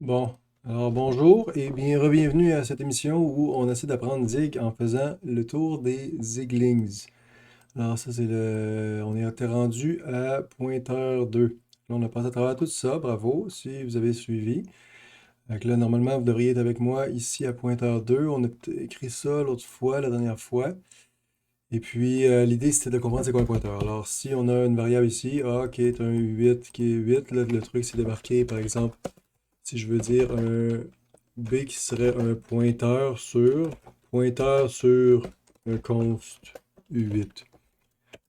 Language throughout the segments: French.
Bon, alors bonjour et bien bienvenue à cette émission où on essaie d'apprendre Zig en faisant le tour des Ziglings. Alors ça c'est le... On était rendu à pointeur 2. Là on a passé à travers tout ça, bravo si vous avez suivi. Donc là normalement vous devriez être avec moi ici à pointeur 2. On a écrit ça l'autre fois, la dernière fois. Et puis l'idée c'était de comprendre c'est quoi un pointeur. Alors si on a une variable ici, A qui est un 8 qui est 8, là, le truc c'est de marquer par exemple si je veux dire un B qui serait un pointeur sur un const U8.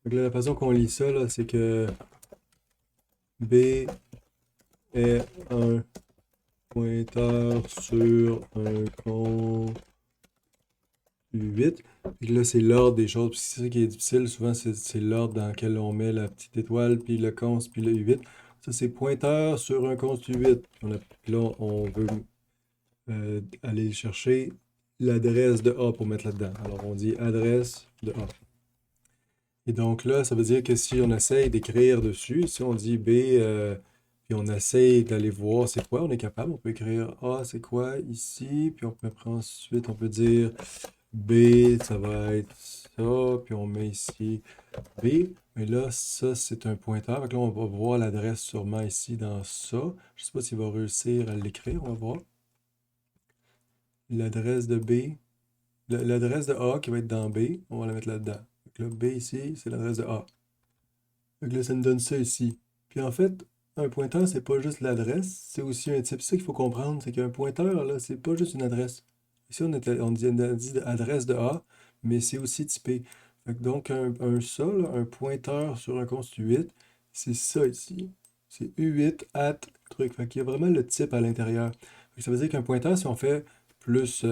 Donc là, la façon qu'on lit ça, là, c'est que B est un pointeur sur un const U8. Puis là, c'est l'ordre des choses. Puis c'est ça qui est difficile. Souvent, c'est l'ordre dans lequel on met la petite étoile, puis le const, puis le U8. Ça, c'est pointeur sur un const U8. Puis là, on veut aller chercher l'adresse de A pour mettre là-dedans. Alors, on dit adresse de A. Et donc là, ça veut dire que si on essaye d'écrire dessus, si on dit B, puis on essaye d'aller voir c'est quoi, on est capable, on peut écrire A, c'est quoi ici, puis on peut après ensuite, on peut dire B, ça va être ça, puis on met ici B. Mais là, ça, c'est un pointeur. Donc là, on va voir l'adresse sûrement ici dans ça. Je ne sais pas s'il va réussir à l'écrire, on va voir. L'adresse de B. L'adresse de A qui va être dans B, on va la mettre là-dedans. Donc là, B ici, c'est l'adresse de A. Donc là, ça nous donne ça ici. Puis en fait, un pointeur, c'est pas juste l'adresse, c'est aussi un type. C'est ça qu'il faut comprendre, c'est qu'un pointeur, là, c'est pas juste une adresse. Ici, on dit adresse de A, mais c'est aussi typé. Fait que donc, ça, là, un pointeur sur un const U8, c'est ça ici. C'est U8 at truc. Fait qu'il y a vraiment le type à l'intérieur. Fait que ça veut dire qu'un pointeur, si on fait plus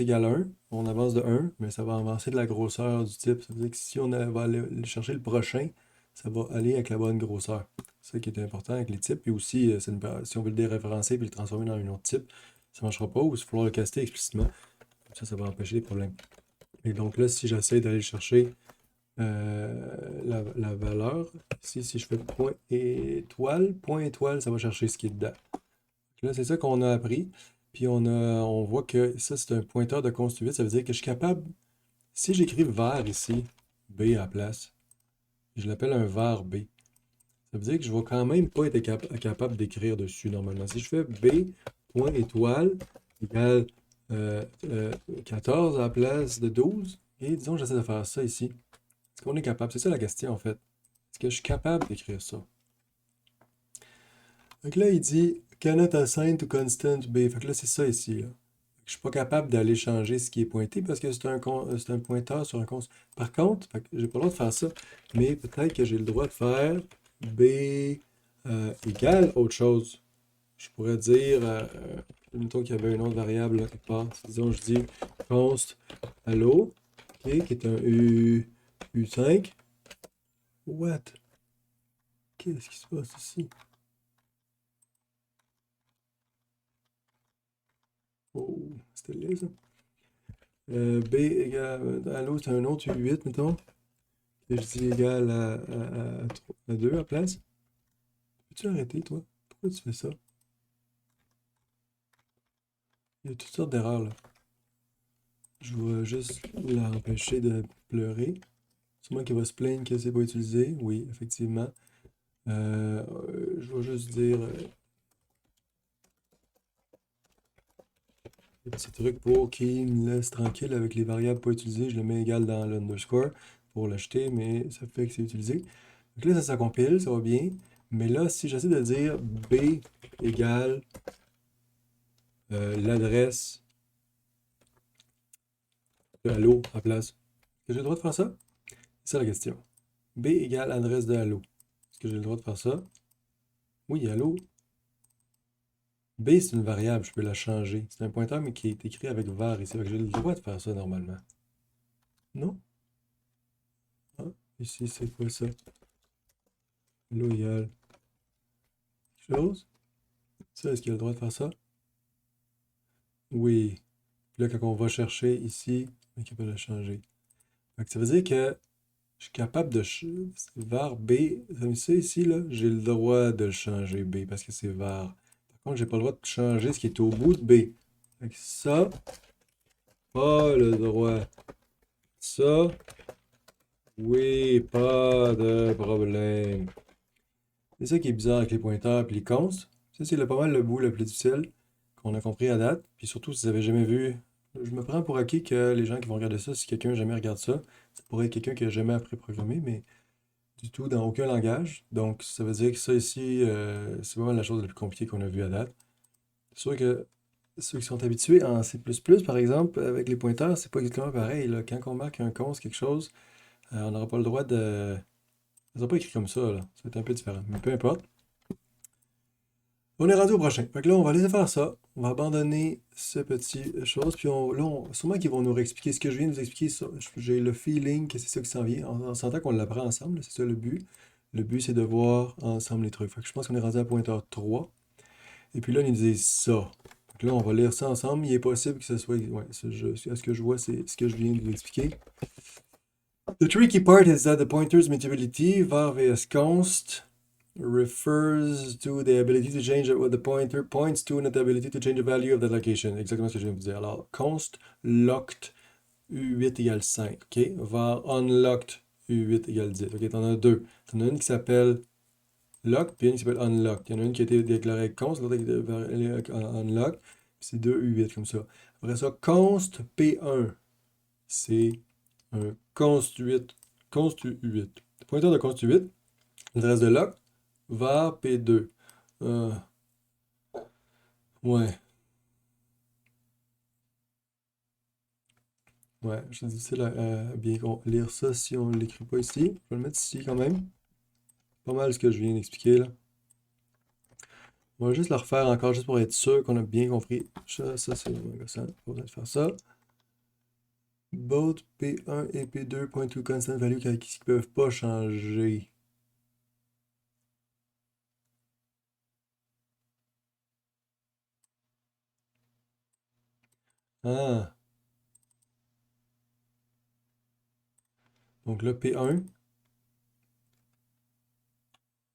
égal 1, on avance de 1, mais ça va avancer de la grosseur du type. Ça veut dire que si va aller chercher le prochain, ça va aller avec la bonne grosseur. C'est ça qui est important avec les types. Puis aussi, si on veut le déréférencer puis le transformer dans un autre type, ça ne marchera pas ou il va falloir le caster explicitement. Comme ça va empêcher les problèmes. Et donc là, si j'essaie d'aller chercher la valeur, ici, si je fais point étoile, ça va chercher ce qui est dedans. Là, c'est ça qu'on a appris. Puis on voit que ça, c'est un pointeur de const 8. Ça veut dire que je suis capable, si j'écris var ici, B à la place, je l'appelle un var B. Ça veut dire que je vais quand même pas être capable d'écrire dessus normalement. Si je fais B, point étoile, égale 14 à la place de 12, et disons que j'essaie de faire ça ici. Est-ce qu'on est capable? C'est ça la question en fait. Est-ce que je suis capable d'écrire ça? Donc là, il dit cannot assign to constant B. Fait que là, c'est ça ici, là. Je suis pas capable d'aller changer ce qui est pointé parce que c'est un pointeur sur un const. Par contre, j'ai pas le droit de faire ça, mais peut-être que j'ai le droit de faire B égale autre chose. Je pourrais dire, mettons qu'il y avait une autre variable là, quelque part. Disons, je dis const hello, ok, qui est un U5. What? Qu'est-ce qui se passe ici? Oh, c'était laid ça. B égale, hello, c'est un autre U8, mettons. Et je dis égal à 2 à la place. Peux-tu arrêter, toi? Pourquoi tu fais ça? Il y a toutes sortes d'erreurs, là. Je vais juste l'empêcher de pleurer. C'est moi qui va se plaindre que c'est pas utilisé. Oui, effectivement. Je vais juste dire des petits trucs pour qu'il me laisse tranquille avec les variables pas utilisées. Je le mets égal dans l'underscore pour l'acheter, mais ça fait que c'est utilisé. Donc là, ça compile, ça va bien. Mais là, si j'essaie de dire B égale l'adresse de Allo à place. Est-ce que j'ai le droit de faire ça? C'est ça la question. B égale adresse de Allo. Est-ce que j'ai le droit de faire ça? Oui, Allo. B, c'est une variable, je peux la changer. C'est un pointeur, mais qui est écrit avec var ici. J'ai le droit de faire ça normalement. Non? Ah, ici, c'est quoi ça? Allo égale quelque chose? Ça, est-ce qu'il a le droit de faire ça? Oui. Puis là, quand on va chercher ici, on est capable de la changer. Fait que ça veut dire que je suis capable de var B. Comme ça ici, là, j'ai le droit de le changer B parce que c'est var. Par contre, j'ai pas le droit de changer ce qui est au bout de B. Fait que ça, pas le droit. Ça, oui, pas de problème. C'est ça qui est bizarre avec les pointeurs et les consts. Ça, c'est pas mal le bout le plus difficile qu'on a compris à date. Puis surtout, si vous avez jamais vu, je me prends pour acquis que les gens qui vont regarder ça, si quelqu'un jamais regarde ça, ça pourrait être quelqu'un qui a jamais appris à programmer, mais du tout dans aucun langage. Donc, ça veut dire que ça ici, c'est vraiment la chose la plus compliquée qu'on a vue à date. C'est sûr que ceux qui sont habitués en C++, par exemple, avec les pointeurs, c'est pas exactement pareil, là. Quand on marque un const quelque chose, on n'aura pas le droit de... Ça sera pas écrit comme ça, là. Ça va être un peu différent. Mais peu importe. On est rendu au prochain. Fait que là, on va laisser faire ça. On va abandonner ce petit chose. Puis sûrement qu'ils vont nous réexpliquer ce que je viens de vous expliquer. J'ai le feeling que c'est ça qui s'en vient. On s'entend qu'on l'apprend ensemble. C'est ça le but. Le but, c'est de voir ensemble les trucs. Fait que je pense qu'on est rendu à pointeur 3. Et puis là, ils nous disent ça. Donc là, on va lire ça ensemble. Il est possible que ce soit... Ouais, ce que je vois, c'est ce que je viens de vous expliquer. The tricky part is that the pointer's mutability, var vs const, refers to the ability to change what the pointer points to, not the ability to change the value of that location. Exactement ce que je viens de vous dire. Alors, const locked U8 égale 5. OK? Var unlocked U8 égale 10. OK? T'en as deux. T'en as une qui s'appelle lock, puis une qui s'appelle unlocked. Il y en a une qui a été déclarée avec const, l'autre qui a été unlocked. Puis c'est deux U8 comme ça. Après ça, const P1. C'est un const 8. Const U8. Pointeur de const U8. L'adresse de lock. Var P2. Euh, ouais. Ouais, c'est difficile à bien lire ça si on ne l'écrit pas ici. Je vais le mettre ici quand même. Pas mal ce que je viens d'expliquer là. On va juste le refaire encore juste pour être sûr qu'on a bien compris. Ça c'est intéressant. Pas besoin de faire ça. Both P1 et P2 point to constant value qui ne peuvent pas changer. Ah. Donc là, P1,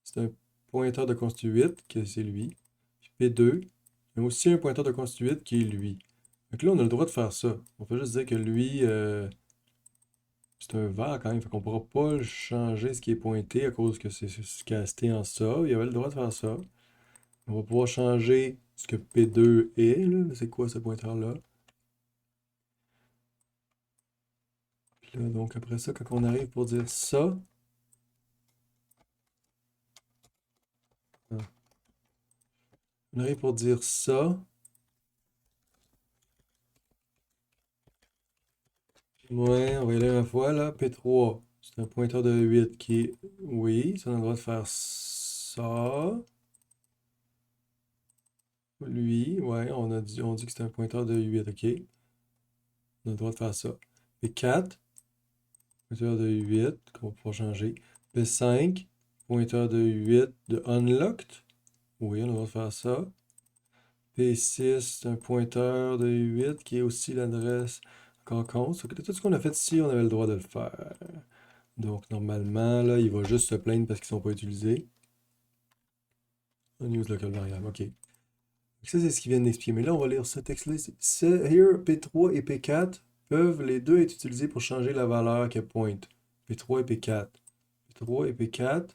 c'est un pointeur de const 8, que c'est lui. Puis P2, il y a aussi un pointeur de const 8 qui est lui. Donc là, on a le droit de faire ça. On peut juste dire que lui, c'est un var quand même. Fait qu'on pourra pas changer ce qui est pointé à cause que c'est casté en ça. Il y avait le droit de faire ça. On va pouvoir changer ce que P2 est, là. C'est quoi ce pointeur-là? Puis là, donc après ça, quand on arrive pour dire ça, ah, on arrive pour dire ça. Ouais, on va y aller une fois là. P3, c'est un pointeur de 8 qui est. Oui, ça on a le droit de faire ça. Lui, ouais, on dit que c'est un pointeur de 8, ok. On a le droit de faire ça. P4, pointeur de 8, qu'on va pouvoir changer. P5, pointeur de 8 de unlocked. Oui, on a le droit de faire ça. P6, c'est un pointeur de 8 qui est aussi l'adresse encore const. Donc, tout ce qu'on a fait ici, on avait le droit de le faire. Donc, normalement, là, il va juste se plaindre parce qu'ils ne sont pas utilisés. Unused local variable, ok. Donc, ça, c'est ce qu'ils viennent d'expliquer. Mais là, on va lire ce texte-là. Here, P3 et P4 peuvent les deux être utilisés pour changer la valeur qu'elle pointe. P3 et P4. P3 et P4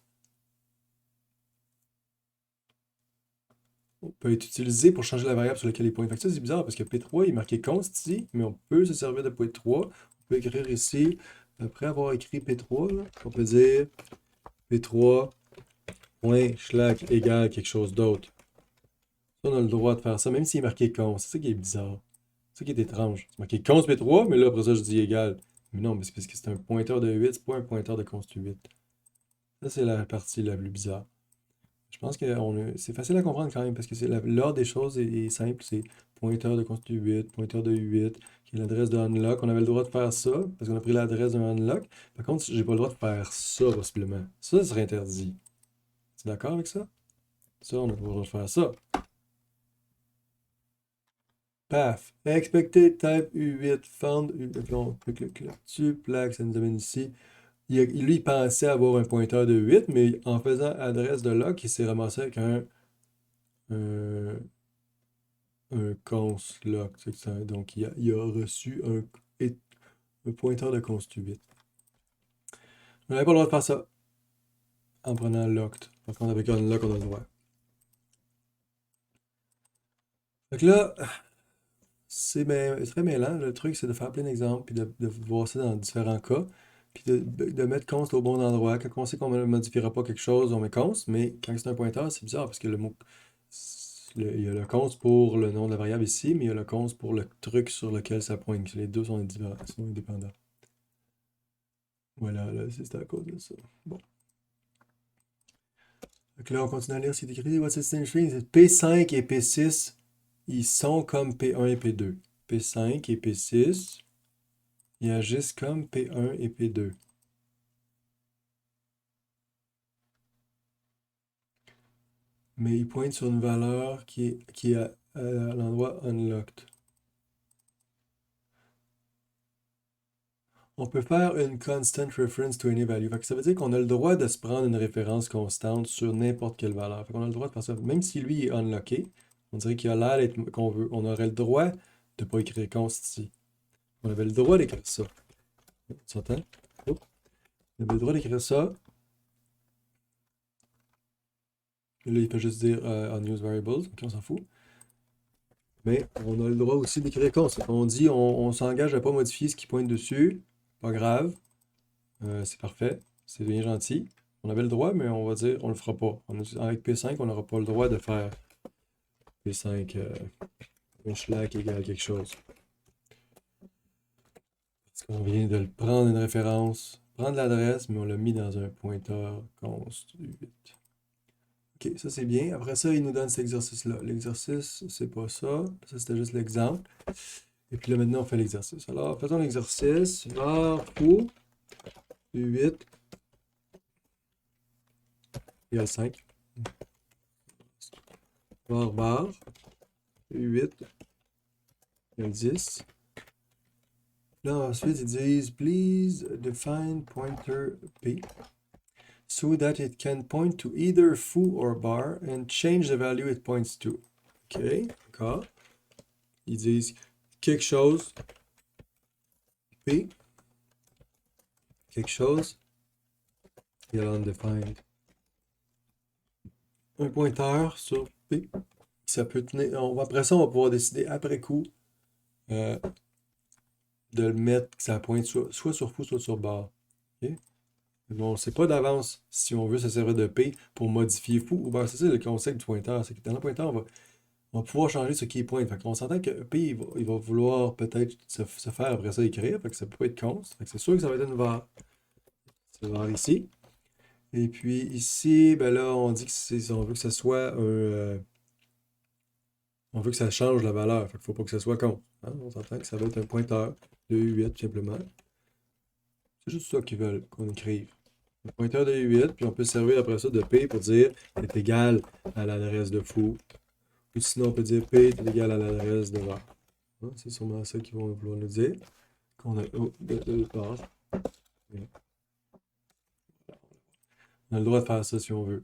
peut être utilisé pour changer la variable sur laquelle il pointe. Fait que ça, c'est bizarre parce que P3 il est marqué const ici, mais on peut se servir de P3. On peut écrire ici, après avoir écrit P3, là, on peut dire P3 point schlag égale quelque chose d'autre. Ça, on a le droit de faire ça, même s'il est marqué const. C'est ça qui est bizarre. C'est ça qui est étrange. C'est marqué const P3, mais là, après ça, je dis égal. Mais non, mais c'est parce que c'est un pointeur de 8, c'est pas un pointeur de const 8. Ça, c'est la partie la plus bizarre. Je pense que c'est facile à comprendre quand même, parce que l'ordre des choses est simple. C'est pointeur de const 8, pointeur de 8, qui est l'adresse de unlock. On avait le droit de faire ça, parce qu'on a pris l'adresse d'un unlock. Par contre, j'ai pas le droit de faire ça, possiblement. Ça serait interdit. Tu es d'accord avec ça? Ça, on a pas le droit de faire ça. Paf. Expected type U8 found. On clique là-dessus. Plaque, ça nous amène ici. Lui, il pensait avoir un pointeur de 8, mais en faisant adresse de lock, il s'est ramassé avec un un const lock. Donc, il a reçu un pointeur de const 8. On n'avait pas le droit de faire ça en prenant locked. Par contre, avec unlock, on a le droit. Donc là, c'est très mêlant. Le truc, c'est de faire plein d'exemples, puis de voir ça dans différents cas, puis de mettre const au bon endroit. Quand on sait qu'on ne modifiera pas quelque chose, on met const, mais quand c'est un pointeur, c'est bizarre, parce que le mot... il y a le const pour le nom de la variable ici, mais il y a le const pour le truc sur lequel ça pointe. Les deux sont indépendants. Voilà, là, c'est à cause de ça. Bon. Donc là, on continue à lire ce qui est écrit. What's its string? P5 et P6, ils sont comme P1 et P2. P5 et P6, ils agissent comme P1 et P2. Mais ils pointent sur une valeur qui est à l'endroit unlocked. On peut faire une constant reference to any value. Fait que ça veut dire qu'on a le droit de se prendre une référence constante sur n'importe quelle valeur. Fait qu'on a le droit de faire ça. Même si lui est unlocké, on dirait qu'il a l'air d'être qu'on veut. On aurait le droit de ne pas écrire const ici. On avait le droit d'écrire ça. Tu s'entends? On avait le droit d'écrire ça. Et là, il peut juste dire unused variables. Ok, on s'en fout. Mais on a le droit aussi d'écrire const. On dit on s'engage à ne pas modifier ce qui pointe dessus. Pas grave. C'est parfait. C'est bien gentil. On avait le droit, mais on va dire on le fera pas. Avec P5, on n'aura pas le droit de faire P5 un schlag égale quelque chose. Parce qu'on vient de le prendre une référence, prendre l'adresse, mais on l'a mis dans un pointeur const 8. Ok, ça c'est bien. Après ça, il nous donne cet exercice-là. L'exercice, c'est pas ça. Ça, c'était juste l'exemple. Et puis là, maintenant, on fait l'exercice. Alors, faisons l'exercice. Var foo 8 égale 5. Var bar 8 égale 10. Là, ensuite, ils disent please define pointer P so that it can point to either foo or bar and change the value it points to. OK, d'accord. Ils disent quelque chose P, quelque chose et undefined. Un pointeur sur P. Ça peut tenir. Après ça, on va pouvoir décider après coup de le mettre, que ça pointe soit sur foo, soit sur bar. OK? Mais on ne sait pas d'avance si on veut se servir de P pour modifier foo ou bar. C'est ça le concept du pointeur. C'est que dans le pointeur, on va pouvoir changer ce qui est pointe. Fait qu'on s'entend que P, il va vouloir peut-être se faire après ça écrire. Fait que ça peut pas être const. Fait que c'est sûr que ça va être une var. C'est var ici. Et puis ici, ben là, on dit que on veut que ça soit un. On veut que ça change la valeur. Fait qu'il faut pas que ça soit const. Hein? On s'entend que ça va être un pointeur de U8, tout simplement. C'est juste ça qu'ils veulent qu'on écrive. Un pointeur de U8, puis on peut se servir après ça de P pour dire est égal à l'adresse de foo. Ou sinon, on peut dire P est égal à l'adresse de var. Hein, c'est sûrement ça qu'ils vont vouloir nous dire. Qu'on a de base. On a le droit de faire ça si on veut.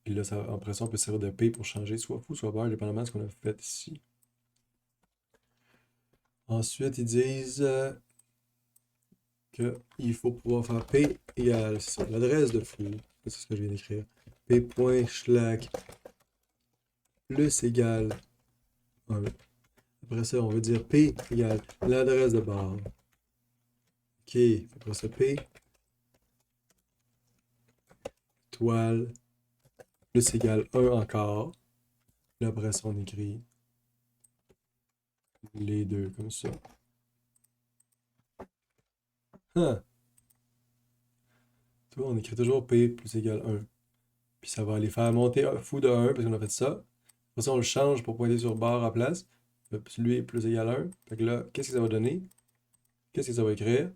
Puis là, après ça, on peut servir de P pour changer soit fou, soit bar, dépendamment de ce qu'on a fait ici. Ensuite, ils disent qu'il faut pouvoir faire P égale l'adresse de fou. C'est ce que je viens d'écrire. P.schlag plus égale 1. Après ça, on veut dire P égale l'adresse de barre. OK. Après ça, P toile plus égale 1 encore. Puis après ça, on écrit les deux comme ça. Hein. Tu vois, on écrit toujours P plus égale 1. Puis ça va aller faire monter un fou de 1 parce qu'on a fait ça. Après ça, on le change pour pointer sur barre à place. Puis lui est plus égal 1. Fait que là, qu'est-ce que ça va donner? Qu'est-ce que ça va écrire?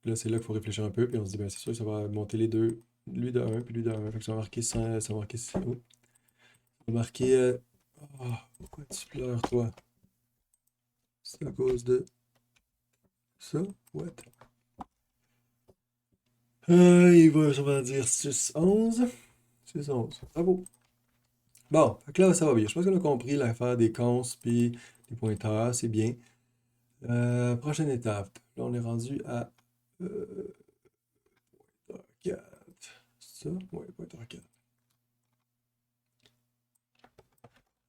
Puis là, c'est là qu'il faut réfléchir un peu. Puis on se dit, ben c'est sûr que ça va monter les deux. Lui de 1 puis lui de 1. Fait que ça va marquer 100, ça va marquer... Ça va marquer... pourquoi tu pleures, toi? C'est à cause de ça? What? Il va sûrement dire 6, 11. 6, 11. Bravo. Bon, fait que là, ça va bien. Je pense qu'on a compris l'affaire des consts puis des pointeurs, c'est bien. Prochaine étape. Là, on est rendu à euh, 4. Ça? Ouais, pointeur 4.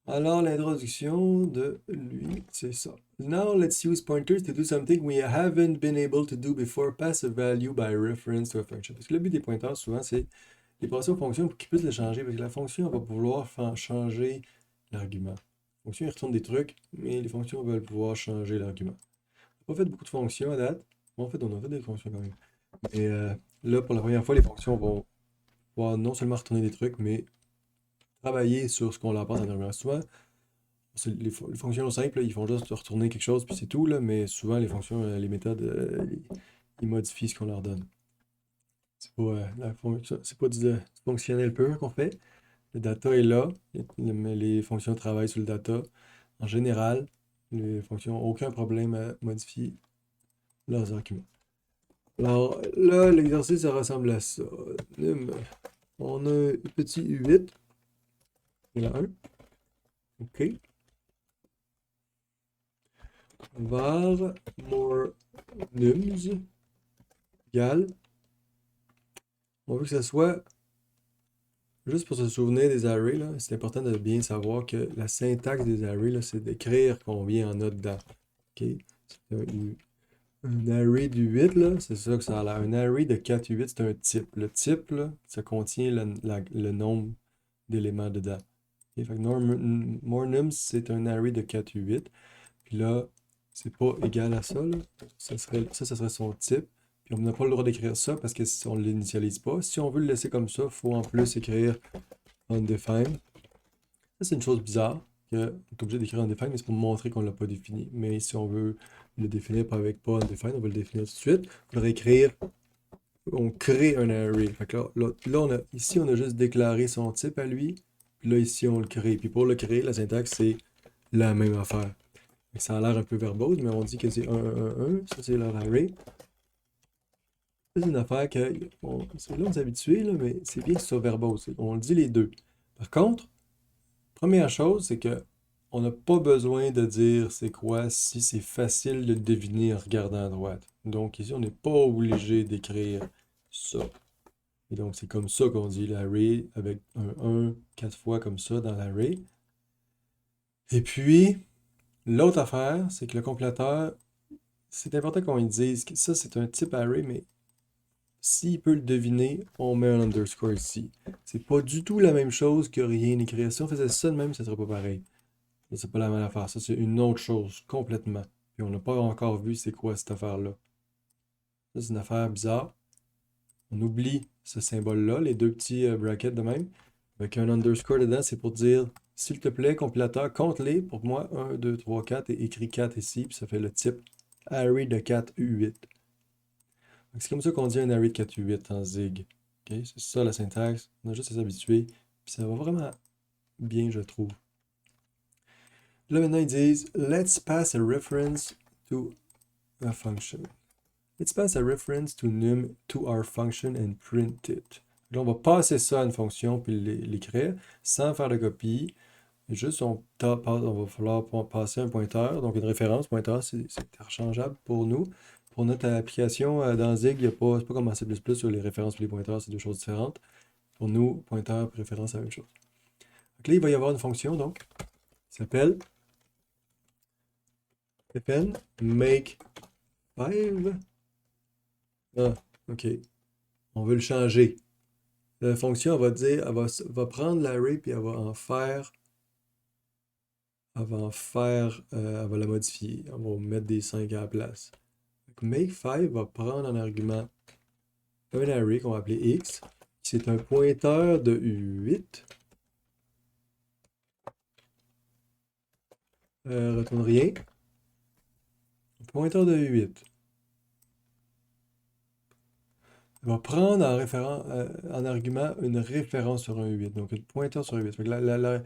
Alors, l'introduction de lui, c'est ça. Now, let's use pointers to do something we haven't been able to do before. Pass a value by reference to a function. Parce que le but des pointeurs, souvent, c'est les passer aux fonctions pour qu'ils puissent les changer. Parce que la fonction va pouvoir changer l'argument. La fonction, il retourne des trucs, mais les fonctions veulent pouvoir changer l'argument. On n'a pas fait beaucoup de fonctions à date. Bon, en fait, on a fait des fonctions quand même. Et là, pour la première fois, les fonctions vont pouvoir non seulement retourner des trucs, mais travailler sur ce qu'on leur passe en argument. Souvent, les fonctions simples, là, ils font juste retourner quelque chose, puis c'est tout, là, mais souvent, les fonctions, les méthodes, ils modifient ce qu'on leur donne. C'est pas, c'est pas du fonctionnel pur qu'on fait. Le data est là, mais les fonctions travaillent sur le data. En général, les fonctions n'ont aucun problème à modifier leurs arguments. Alors là, l'exercice, ça ressemble à ça. On a un petit U8. Il y en a un. OK. Var more nums égale. On veut que ça soit, juste pour se souvenir des arrays, là, c'est important de bien savoir que la syntaxe des arrays, là, c'est d'écrire combien en a dedans. OK? C'est un array du 8, là, c'est ça que ça a l'air. Un array de 4 8, c'est un type. Le type, là, ça contient le nombre d'éléments dedans. OK? Fait que more nums, c'est un array de 4 8. Puis là, c'est pas égal à ça, là. Ça serait son type. Puis on n'a pas le droit d'écrire ça parce que si on ne l'initialise pas. Si on veut le laisser comme ça, il faut en plus écrire undefined. Ça, c'est une chose bizarre, qu'on est obligé d'écrire undefined, mais c'est pour montrer qu'on ne l'a pas défini. Mais si on veut le définir avec pas undefined, on va le définir tout de suite. On va écrire, on crée un array. Fait que ici, on a juste déclaré son type à lui. Puis là, ici, on le crée. Puis pour le créer, la syntaxe, c'est la même affaire. Ça a l'air un peu verbose, mais on dit que c'est 1, 1, 1. Ça, c'est leur array. C'est une affaire que. C'est là, on s'est habitué, là, mais c'est bien que ce soit verbose. On le dit les deux. Par contre, première chose, c'est que on n'a pas besoin de dire c'est quoi si c'est facile de le deviner en regardant à droite. Donc ici, on n'est pas obligé d'écrire ça. Et donc, c'est comme ça qu'on dit l'array avec un 1 4 fois comme ça dans l'array. Et puis, l'autre affaire, c'est que le compléteur, c'est important qu'on lui dise que ça, c'est un type array, mais s'il peut le deviner, on met un underscore ici. C'est pas du tout la même chose que rien écrire. Si on faisait ça de même, ça serait pas pareil. C'est pas la même affaire. Ça, c'est une autre chose, complètement. Puis on n'a pas encore vu c'est quoi cette affaire-là. Ça, c'est une affaire bizarre. On oublie ce symbole-là, les deux petits brackets de même. Avec un underscore dedans, c'est pour dire, s'il te plaît, compilateur, compte-les pour moi. 1, 2, 3, 4 et écrit 4 ici. Puis ça fait le type array de 4 U8. C'est comme ça qu'on dit un array de 4 U8 en zig. Ok, c'est ça la syntaxe. On a juste à s'habituer. Puis ça va vraiment bien, je trouve. Là maintenant, ils disent let's pass a reference to a function. Let's pass a reference to num to our function and print it. Là, on va passer ça à une fonction puis l'écrire sans faire de copie. Juste, on va falloir passer un pointeur, donc une référence. Pointeur, c'est interchangeable pour nous. Pour notre application dans Zig, c'est pas comme en C++ sur les références et les pointeurs, c'est deux choses différentes. Pour nous, pointeur et référence, c'est la même chose. Donc là, il va y avoir une fonction, donc, qui s'appelle fn make 5. Ah, ok. On veut le changer. La fonction, elle va dire, va prendre l'array puis elle va la modifier. On va mettre des 5 à la place. Donc, make5 va prendre en argument un array qu'on va appeler x. C'est un pointeur de 8. Retourne rien. Pointeur de 8. Il va prendre en argument une référence sur un 8. Donc, un pointeur sur un 8. Fait que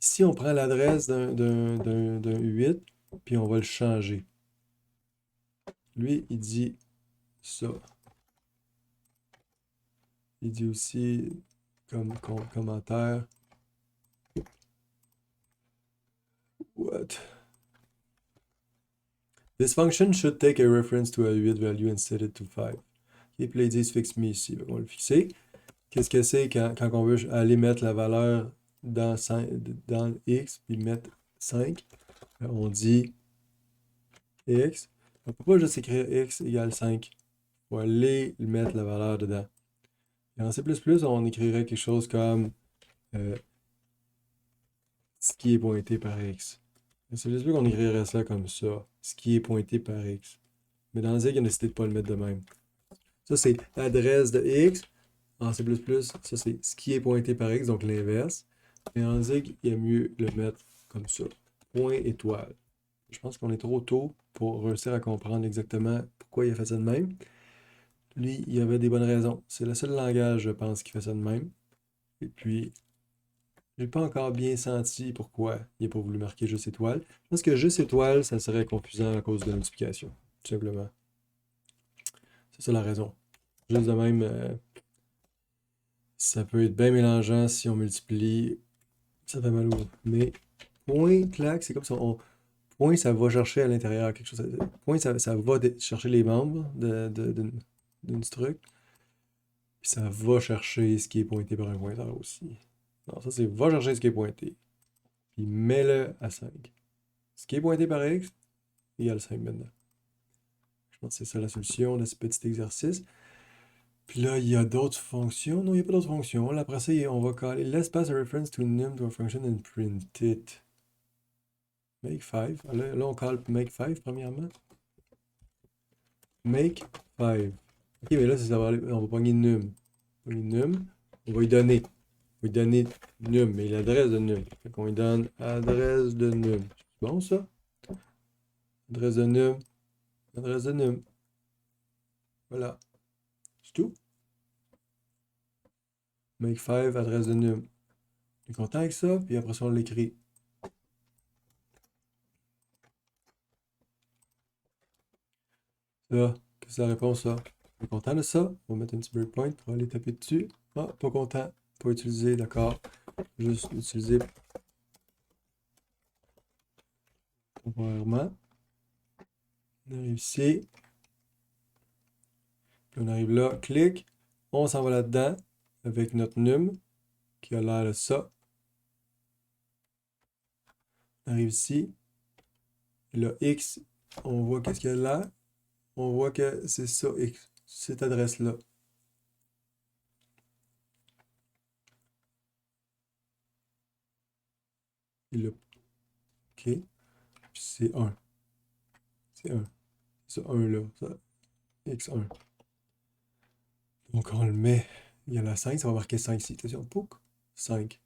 ici, on prend l'adresse d'un 8, puis on va le changer. Lui, il dit ça. Il dit aussi comme commentaire What? This function should take a reference to a 8 value and set it to 5. Et puis là, ils disent fixe me ici. On va le fixer. Qu'est-ce que c'est quand on veut aller mettre la valeur dans x puis mettre 5? On dit x. On ne peut pas juste écrire x égale 5. Il faut aller mettre la valeur dedans. Et en C++, on écrirait quelque chose comme ce qui est pointé par x. C'est juste qu'on écrirait ça comme ça, ce qui est pointé par x. Mais dans Zig, il a décidé de ne pas le mettre de même. Ça, c'est l'adresse de x. En C++, ça, c'est ce qui est pointé par x, donc l'inverse. Et en Zig, il est mieux le mettre comme ça. Point étoile. Je pense qu'on est trop tôt pour réussir à comprendre exactement pourquoi il a fait ça de même. Lui, il avait des bonnes raisons. C'est le seul langage, je pense, qui fait ça de même. Et puis, j'ai pas encore bien senti pourquoi il n'a pas voulu marquer juste étoile. Je pense que juste étoile, ça serait confusant à cause de la multiplication, tout simplement. C'est ça la raison. Juste de même, ça peut être bien mélangeant si on multiplie. Ça fait mal au bout. Mais point, clac, c'est comme ça. Point, ça va chercher à l'intérieur quelque chose. Point, ça va chercher les membres d'une struct. Puis ça va chercher ce qui est pointé par un pointeur aussi. Non, ça c'est va chercher ce qui est pointé. Puis mets-le à 5. Ce qui est pointé par x égale 5 maintenant. Je pense que c'est ça la solution de ce petit exercice. Puis là, il y a d'autres fonctions. Non, il n'y a pas d'autres fonctions. Là, après ça, on va caler let's pass a reference to a num to a function and print it. Make 5. Là, on cale make 5 premièrement. Make 5. Ok, mais là, ça va aller, on va pogner num. On va lui donner. On va lui donner num, mais l'adresse de num. Fait qu'on lui donne adresse de num. C'est bon, ça? Adresse de num. Adresse de num. Voilà. C'est tout. Make 5, adresse de num. On est content avec ça, puis après ça, on l'écrit. Ça, qu'est-ce que ça répond, ça? On est content de ça? On va mettre un petit breakpoint pour aller taper dessus. Ah, pas content. Pas utilisé, d'accord. Juste utiliser temporairement. On arrive ici. Puis on arrive là, clic. On s'en va là-dedans avec notre num qui a l'air de ça. On arrive ici. Et là, x, on voit qu'est-ce qu'il y a là. On voit que c'est ça, x, cette adresse-là. Et là, ok. Puis c'est 1. C'est 1. C'est ça, 1 là. Ça, x1. Donc on le met. Il y a la 5, ça va marquer 5 ici. Attention, pouc, 5.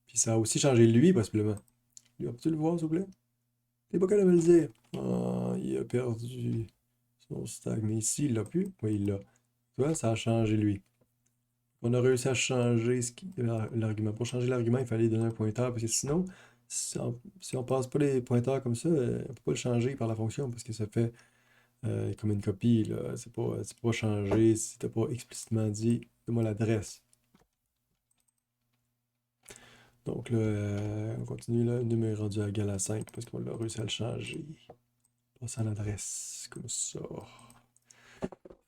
Puis ça a aussi changé lui, possiblement. Lui, peux-tu le voir, s'il vous plaît? T'es pas capable de me le dire. Ah, il a perdu son stack. Mais ici, il l'a plus. Oui, il l'a. Tu vois, ça a changé lui. On a réussi à changer l'argument. Pour changer l'argument, il fallait donner un pointeur, parce que sinon, si on passe pas les pointeurs comme ça, on ne peut pas le changer par la fonction, parce que ça fait comme une copie, là. C'est pas changé si t'as pas explicitement dit, donne-moi l'adresse. Donc là, on continue, là, le numéro est rendu à égal à 5, parce qu'on a réussi à le changer. Passer à l'adresse, comme ça.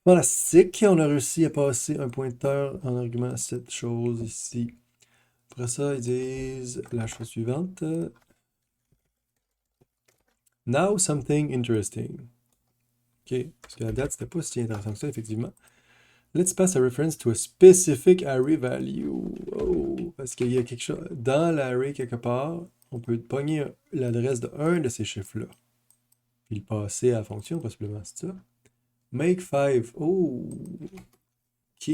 Voilà, c'est on a réussi à passer un pointeur en argument à cette chose ici. Après ça, ils disent la chose suivante. Now something interesting. OK, parce que la date, c'était pas si intéressant que ça, effectivement. Let's pass a reference to a specific array value. Oh, parce qu'il y a quelque chose dans l'array quelque part, on peut pogner l'adresse de un de ces chiffres-là. Puis le passer à la fonction, possiblement, c'est ça. Make 5. Oh, OK.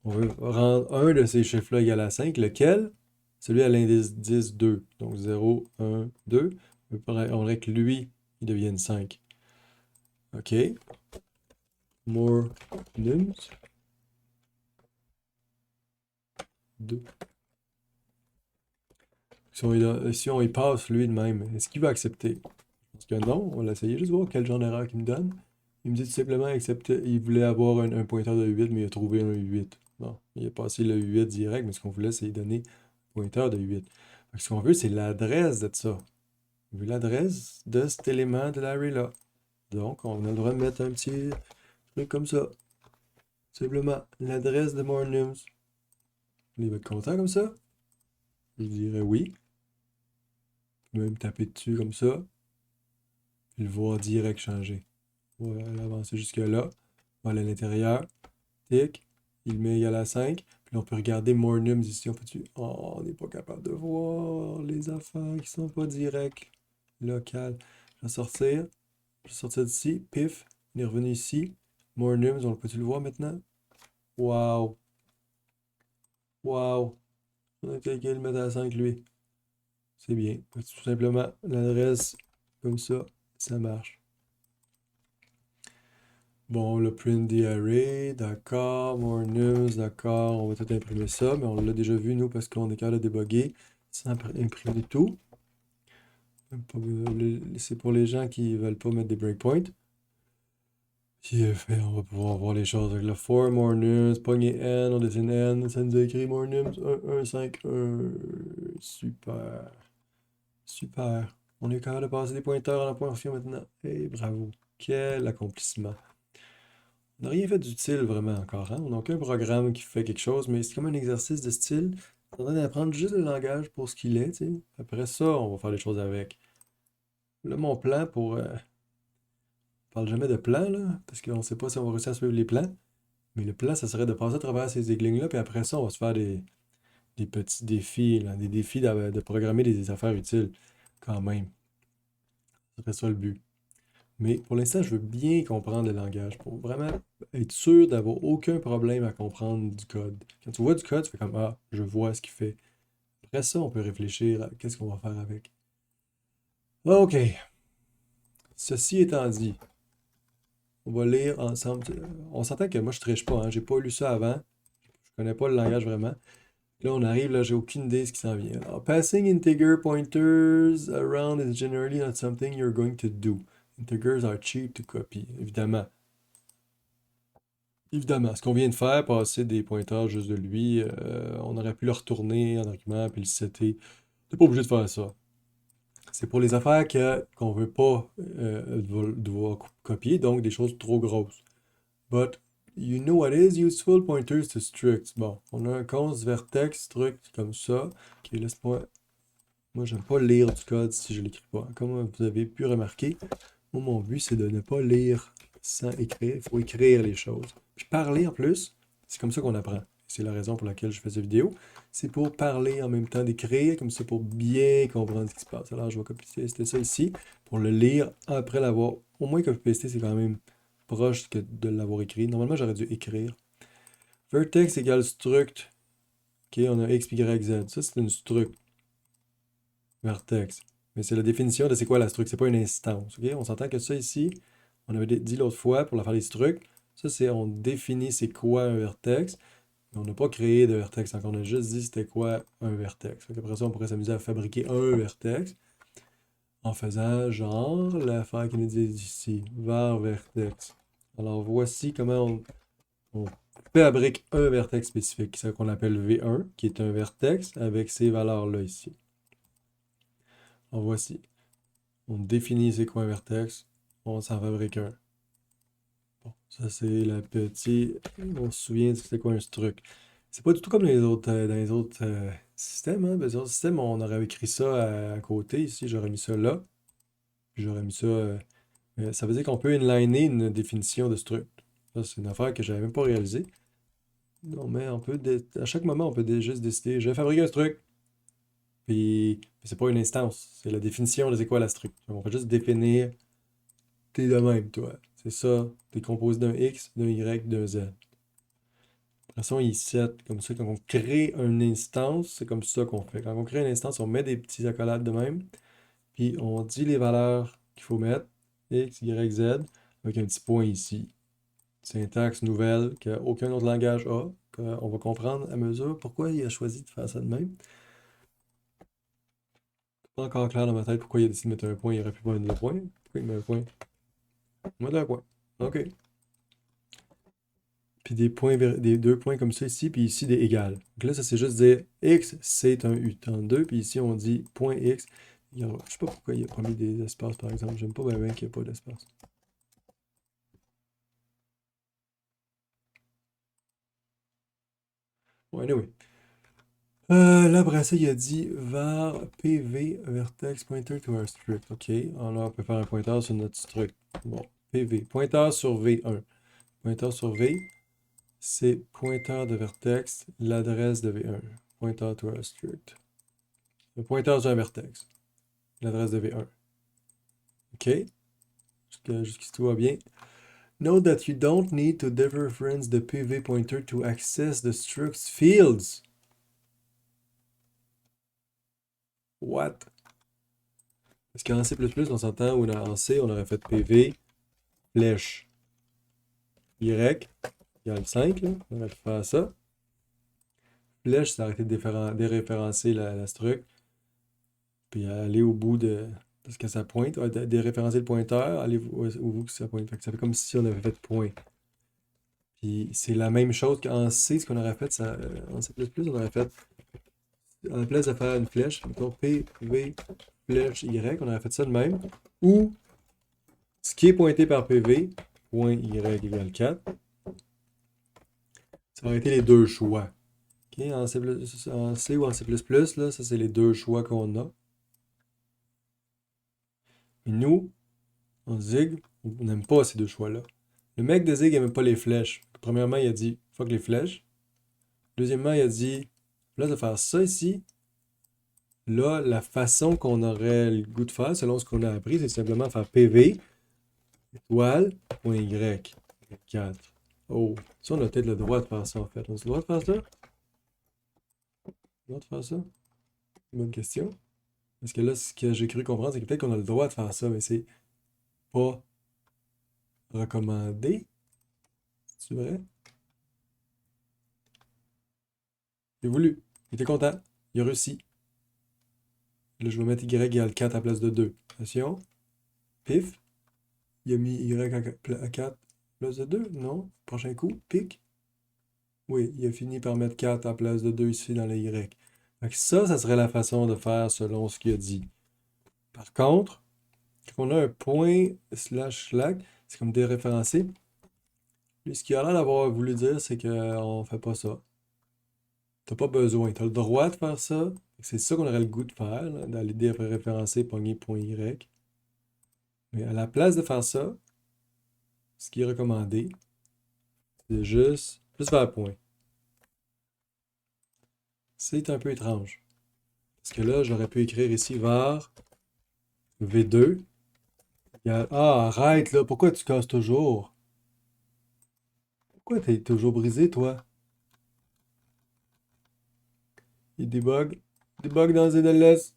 On veut rendre un de ces chiffres-là égal à 5. Lequel? Celui à l'indice 10, 2. Donc 0, 1, 2. On voudrait que lui, il devienne 5. OK. More nums. 2. Si on y passe lui de même, est-ce qu'il va accepter? Parce que non, on va l'essayer, juste voir quel genre d'erreur qu'il me donne. Il me dit tout simplement accepter. Il voulait avoir un pointeur de 8, mais il a trouvé un 8. Bon, il a passé le 8 direct, mais ce qu'on voulait, c'est lui donner un pointeur de 8. Ce qu'on veut, c'est l'adresse de ça. On veut l'adresse de cet élément de l'array-là. Donc, on a le droit de mettre un petit truc comme ça. Simplement, l'adresse de mornums. Il va être content comme ça? Je dirais oui. Je peux même taper dessus comme ça. Puis le voir direct changer. Voilà, avancer jusque là. Voilà à l'intérieur. Tic. Il met égal à 5. Puis là, on peut regarder mornums ici. On peut-tu. Oh, on n'est pas capable de voir les affaires qui sont pas directs. Local. Je vais sortir. Je vais sortir d'ici. Pif. On est revenu ici. Mornums, on peut-tu le voir maintenant? Wow. Wow. On a quelqu'un le mettre à 5 lui. C'est bien. Tout simplement l'adresse comme ça marche. Bon, le print the array, d'accord. More news, d'accord. On va tout imprimer ça, mais on l'a déjà vu, nous, parce qu'on est capable de débugger sans imprimer tout. C'est pour les gens qui veulent pas mettre des breakpoints. Puis, on va pouvoir voir les choses avec le for, more news, pogner N, on dessine N, ça nous a écrit more news, 1, 1, 5, 1. Super. Super. On est capable de passer des pointeurs à la pointure maintenant. Et bravo. Quel accomplissement. On n'a rien fait d'utile vraiment encore, hein? On n'a aucun programme qui fait quelque chose, mais c'est comme un exercice de style. On est en train d'apprendre juste le langage pour ce qu'il est, tu sais. Après ça, on va faire les choses avec. Là, mon plan pour. On parle jamais de plan, là, parce qu'on ne sait pas si on va réussir à suivre les plans. Mais le plan, ça serait de passer à travers ces aiguilles-là, puis après ça, on va se faire des petits défis, là, des défis de programmer des affaires utiles, quand même. Ça serait ça le but. Mais pour l'instant, je veux bien comprendre le langage pour vraiment être sûr d'avoir aucun problème à comprendre du code. Quand tu vois du code, tu fais comme ah, je vois ce qu'il fait. Après ça, on peut réfléchir à qu'est-ce qu'on va faire avec. OK. Ceci étant dit, on va lire ensemble. On s'entend que moi, je triche pas, hein. J'ai pas lu ça avant. Je connais pas le langage vraiment. Là, on arrive, là, j'ai aucune idée de ce qui s'en vient. Alors, passing integer pointers around is generally not something you're going to do. Integers are cheap to copy. Évidemment. Évidemment, ce qu'on vient de faire, passer des pointeurs juste de lui, on aurait pu le retourner en argument puis le setter. T'es pas obligé de faire ça. C'est pour les affaires qu'on veut pas devoir copier, donc des choses trop grosses. But you know what is useful pointers to structs. Bon, on a un const vertex struct comme ça. Ok, laisse-moi. Moi, j'aime pas lire du code si je l'écris pas. Comme vous avez pu remarquer, moi, mon but, c'est de ne pas lire sans écrire. Il faut écrire les choses. Puis parler en plus, c'est comme ça qu'on apprend. C'est la raison pour laquelle je fais cette vidéo. C'est pour parler en même temps d'écrire, comme ça pour bien comprendre ce qui se passe. Alors, je vais copier-paster ça ici pour le lire après l'avoir. Au moins, copier-paster, c'est quand même proche que de l'avoir écrit. Normalement, j'aurais dû écrire. Vertex égale struct. OK, on a x, y, z. Ça, c'est une struct. Vertex. Mais c'est la définition de c'est quoi la struct. C'est pas une instance. OK? On s'entend que ça ici, on avait dit l'autre fois pour la faire des structs. Ça, c'est on définit c'est quoi un vertex. Mais on n'a pas créé de vertex. Donc, on a juste dit c'était quoi un vertex. Après ça, on pourrait s'amuser à fabriquer un vertex en faisant genre l'affaire qui nous dit ici, var vertex. Alors, voici comment on fabrique un vertex spécifique, c'est ça qu'on appelle V1, qui est un vertex avec ces valeurs-là ici. Alors, voici. On définit c'est quoi un vertex, on s'en fabrique un. Bon, ça c'est la petite. On se souvient de c'est quoi un struct. C'est pas du tout comme dans les autres systèmes. Hein? Dans les autres systèmes, on aurait écrit ça à côté. Ici, j'aurais mis ça là. Puis j'aurais mis ça. Ça veut dire qu'on peut inliner une définition de struct. Ça, c'est une affaire que j'avais même pas réalisée. Non, mais on peut. À chaque moment, on peut juste décider. Je vais fabriquer un struct. Puis c'est pas une instance. C'est la définition de c'est quoi la struct. On peut juste définir. T'es de même, toi. C'est ça. T'es composé d'un X, d'un Y, d'un Z. De toute façon, il set comme ça. Quand on crée une instance, c'est comme ça qu'on fait. Quand on crée une instance, on met des petits accolades de même. Puis on dit les valeurs qu'il faut mettre. X, Y, Z. Avec un petit point ici. Syntaxe nouvelle qu'aucun autre langage a. On va comprendre à mesure pourquoi il a choisi de faire ça de même. Pas encore clair dans ma tête pourquoi il a décidé de mettre un point. Il aurait pu mettre un point. Pourquoi il met un point? Mettre un point. OK. puis des points, des deux points comme ça ici, puis ici des égales. Donc là, ça c'est juste dire x, c'est un u32, puis ici on dit point x. Je sais pas pourquoi il a pas mis des espaces, par exemple. J'aime pas bien qu'il n'y ait pas d'espace. Bon, anyway. Là, après ça, il a dit var pv vertex pointer to our struct. OK. Alors, on peut faire un pointeur sur notre struct. Bon, pv. Pointeur sur v1. Pointeur sur v, c'est pointeur de vertex, l'adresse de v1. Pointeur to our struct. Le pointeur sur un vertex, l'adresse de v1. OK. Jusqu'ici, tout va bien. Note that you don't need to dereference the pv pointer to access the struct's fields. What? Parce qu'en C++, on s'entend, ou en C, on aurait fait PV, flèche, Y, égale 5, là. On aurait pu faire ça. Flèche, ça aurait été déréférencer la struct, puis aller au bout de ce que ça pointe. Déréférencer le pointeur, aller au bout que ça pointe. Fait que ça fait comme si on avait fait point. Puis c'est la même chose qu'en C, ce qu'on aurait fait, en C++, on aurait fait, à la place de faire une flèche, mettons PV, flèche, Y, on aurait fait ça de même. Ou ce qui est pointé par PV, point Y égale 4, ça aurait été les deux choix. Okay? En C ou en C++, là, ça c'est les deux choix qu'on a. Et nous, en Zig, on n'aime pas ces deux choix-là. Le mec de Zig n'aime pas les flèches. Premièrement, il a dit fuck les flèches. Deuxièmement, il a dit là, de faire ça ici. Là, la façon qu'on aurait le goût de faire, selon ce qu'on a appris, c'est simplement faire PV, étoile, point Y, 4. Oh, ça, on a peut-être le droit de faire ça en fait. On a le droit de faire ça? Le droit de faire ça? Bonne question. Parce que là, ce que j'ai cru comprendre, c'est que peut-être qu'on a le droit de faire ça, mais c'est pas recommandé. C'est vrai? Il a voulu. Il était content. Il a réussi. Là, je vais mettre Y égale 4 à la place de 2. Attention. Pif. Il a mis Y à 4 à la place de 2. Non. Prochain coup. Pic. Oui, il a fini par mettre 4 à la place de 2 ici dans le Y. Fait que ça serait la façon de faire selon ce qu'il a dit. Par contre, quand on a un point slash slack, c'est comme déréférencé. Lui, ce qu'il a l'air d'avoir voulu dire, c'est qu'on fait pas ça. T'as pas besoin. T'as le droit de faire ça. C'est ça qu'on aurait le goût de faire, là, d'aller déréférencer pogner point Y. Mais à la place de faire ça, ce qui est recommandé, c'est juste faire point. C'est un peu étrange. Parce que là, j'aurais pu écrire ici var v2. Ah, arrête là, pourquoi tu casses toujours? Pourquoi t'es toujours brisé, toi? Il débug. Debug dans ZLS.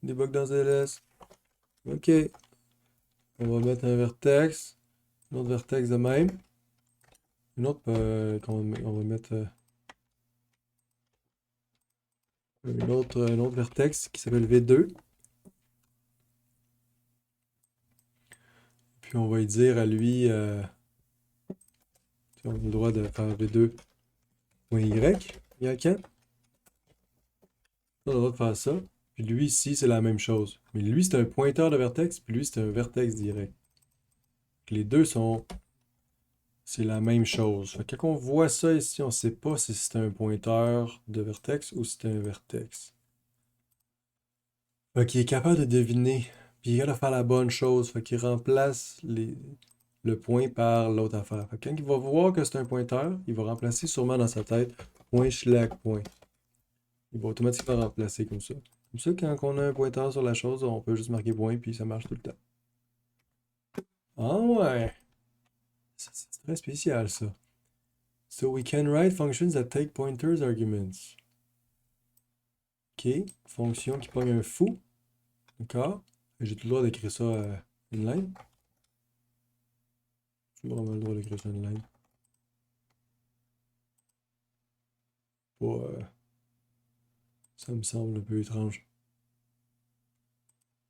Debug dans ZLS. Ok. On va mettre un vertex. Un autre vertex de même. Une autre on va mettre un autre vertex qui s'appelle V2. Puis on va lui dire à lui, on a le droit de faire V2.Y, il y a 4. On a le droit de faire ça. Puis lui ici, c'est la même chose. Mais lui, c'est un pointeur de vertex, puis lui, c'est un vertex direct. Les deux sont. C'est la même chose. Fait que quand on voit ça ici, on ne sait pas si c'est un pointeur de vertex ou si c'est un vertex. Fait qu'il est capable de deviner. Puis il est capable de faire la bonne chose. Fait qu'il remplace le point par l'autre affaire. Fait que quand il va voir que c'est un pointeur, il va remplacer sûrement dans sa tête point schlag point. Il va automatiquement remplacer comme ça. Comme ça, quand on a un pointeur sur la chose, on peut juste marquer point puis ça marche tout le temps. Ah ouais! C'est très spécial ça. So we can write functions that take pointers arguments. OK. Fonction qui pogne un fou. D'accord. J'ai tout le droit d'écrire ça une ligne. J'ai vraiment le droit d'écrire ça une ligne. Pas, ça me semble un peu étrange.